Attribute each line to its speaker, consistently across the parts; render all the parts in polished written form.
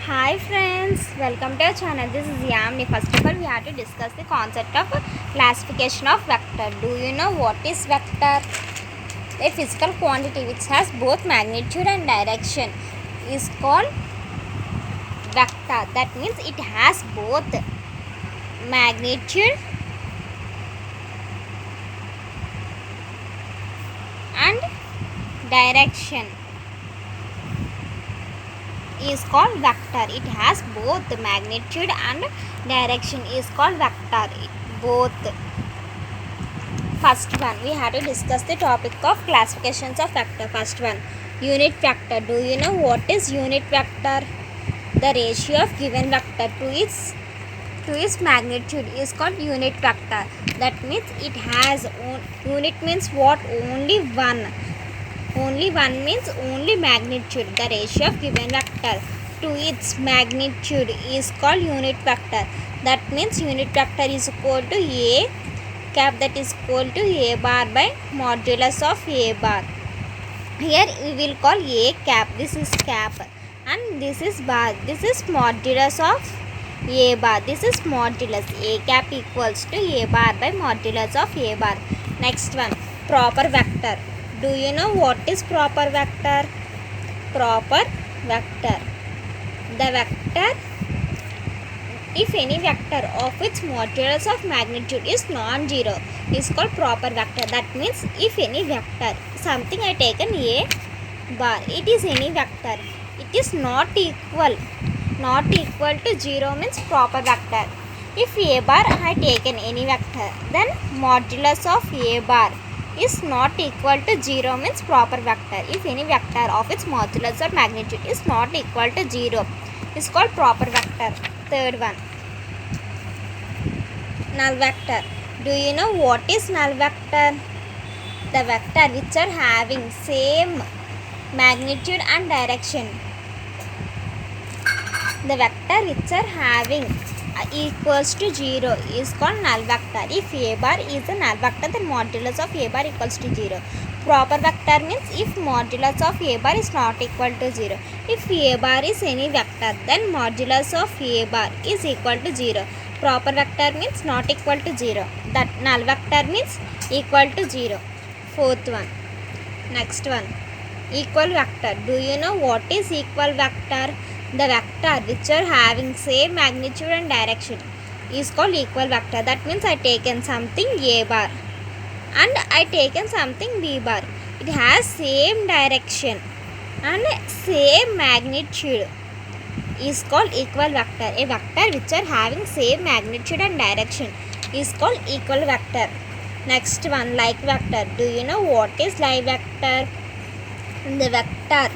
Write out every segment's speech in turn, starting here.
Speaker 1: Hi friends, welcome to our channel. This is Yamni. First of all, we have to discuss the concept of classification of vector. Do you know what is vector? A physical quantity which has both magnitude and direction is called vector. That means it has both magnitude and direction is called vector. It has both magnitude and direction is called vector. Both. First one, we have to discuss the topic of classifications of vector. First one, unit vector. Do you know what is unit vector? The ratio of given vector to its magnitude is called unit vector. That means it has unit means what? Only one. Only one means only magnitude. The ratio of given vector to its magnitude is called unit vector. That means unit vector is equal to A cap, that is equal to A bar by modulus of A bar. Here we will call A cap. This is cap and this is bar. This is modulus of A bar. This is modulus. A cap equals to A bar by modulus of A bar. Next one, proper vector. Do you know what is proper vector? Proper vector. The vector, if any vector of its modulus of magnitude is non-zero, is called proper vector. That means if any vector, something I taken A bar, it is any vector, it is not equal to 0 means proper vector. If A bar I taken any vector, then modulus of A bar is not equal to 0 means proper vector. If any vector of its modulus of magnitude is not equal to 0, is called proper vector. Third one, null vector. Do you know what is null vector? The vector which are having same magnitude and direction. The vector which are having equals to 0 is called null vector. If A bar is a null vector, then modulus of A bar equals to 0. Proper vector means if modulus of A bar is not equal to 0. If A bar is any vector, then modulus of A bar is equal to 0. Proper vector means not equal to 0. That null vector means equal to 0. Fourth one. Next one, equal vector. Do you know what is equal vector? The vector which are having same magnitude and direction is called equal vector. That means I taken something A bar and I taken something B bar. It has same direction and same magnitude is called equal vector. A vector which are having same magnitude and direction is called equal vector. Next one, like vector. Do you know what is like vector? The vector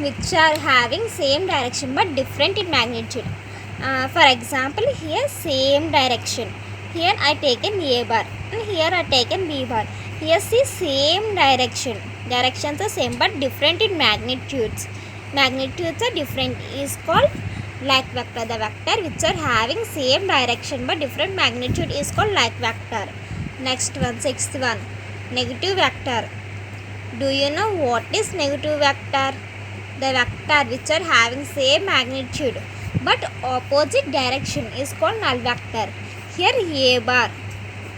Speaker 1: which are having same direction but different in magnitude. For example, here same direction. Here I taken A bar and here I taken B bar. Here see same direction. Directions are same but different in magnitudes. Magnitudes are different is called like vector. The vector which are having same direction but different magnitude is called like vector. Next one, sixth one, negative vector. Do you know what is negative vector? The vector which are having same magnitude but opposite direction is called null vector. Here A bar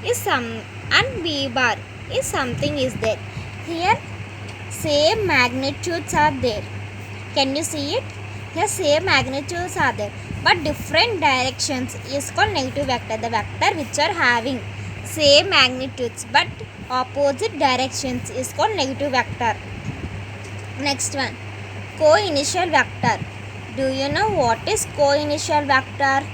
Speaker 1: is some and B bar is something is there. Here same magnitudes are there. Can you see it? Here same magnitudes are there but different directions is called negative vector. The vector which are having same magnitudes but opposite directions is called negative vector. Next one, co-initial vector. Do you know what is co-initial vector?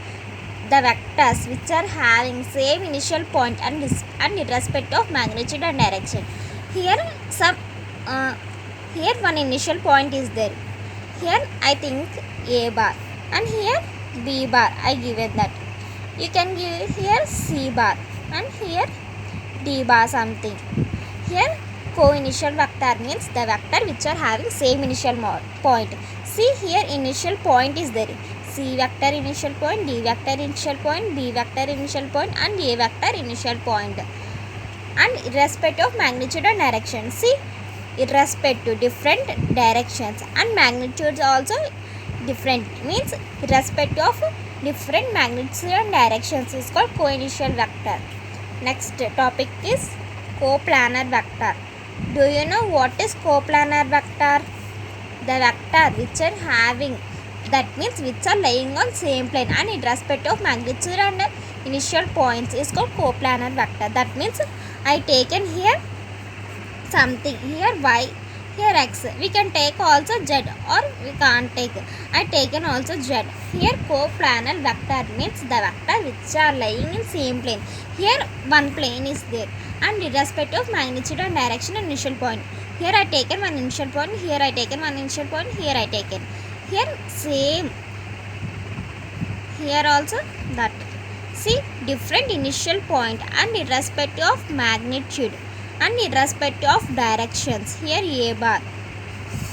Speaker 1: The vectors which are having same initial point and irrespective of magnitude and direction. Here here one initial point is there. Here I think A bar and here B bar I given that. You can give here C bar and here D bar something. Here co-initial vector means the vector which are having same initial point. See here initial point is there. C vector initial point, D vector initial point, B vector initial point and A vector initial point. And irrespective of magnitude and direction. See irrespective different directions and magnitudes also different means irrespective of different magnitude and directions is called co-initial vector. Next topic is coplanar vector. Do you know what is coplanar vector? The vector which are having, that means which are lying on same plane and irrespective of magnitude and initial points is called coplanar vector. That means I taken here something, here y, here x, we can take also z or we can't take. I taken also z. Here coplanar vector means the vector which are lying in same plane. Here one plane is there and irrespective of magnitude and direction and initial point. Here I taken one initial point, here I taken one initial point, here I taken. Here same, here also that. See, different initial point and irrespective of magnitude and irrespective of directions. Here A bar,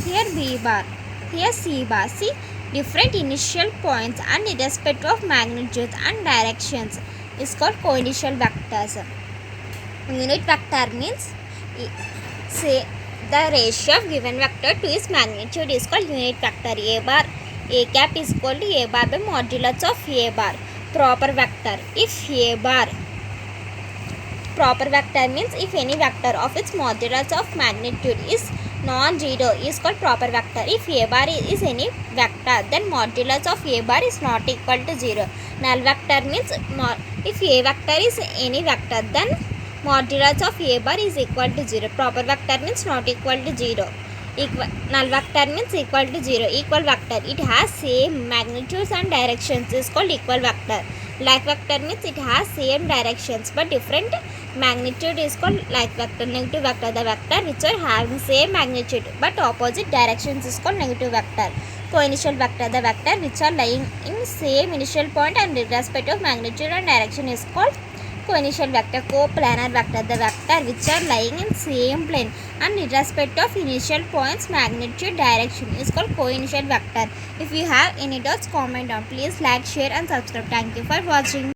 Speaker 1: here B bar, here C bar. See, different initial points and irrespective of magnitudes and directions is called co-initial vectors. Unit vector means, say the ratio of given vector to its magnitude is called unit vector. A bar, A cap is equal to A bar by modulus of A bar. Proper vector, if A bar, proper vector means if any vector of its modulus of magnitude is non-zero is called proper vector. If A bar is any vector, then modulus of A bar is not equal to 0. Null vector means if A vector is any vector, then modulus of A bar is equal to 0. Proper vector means not equal to 0. Null vector means equal to 0. Equal vector, it has same magnitudes and directions is called equal vector. Like vector means it has same directions but different magnitude is called like vector. Negative vector, the vector which are having same magnitude but opposite directions is called negative vector. Co-initial vector, the vector which are lying in same initial point and irrespective of magnitude and direction is called co-initial vector. Coplanar vector, the vector which are lying in same plane and irrespective of initial points, magnitude, direction is called co-initial vector. If you have any doubts, comment down. Please like, share and subscribe. Thank you for watching.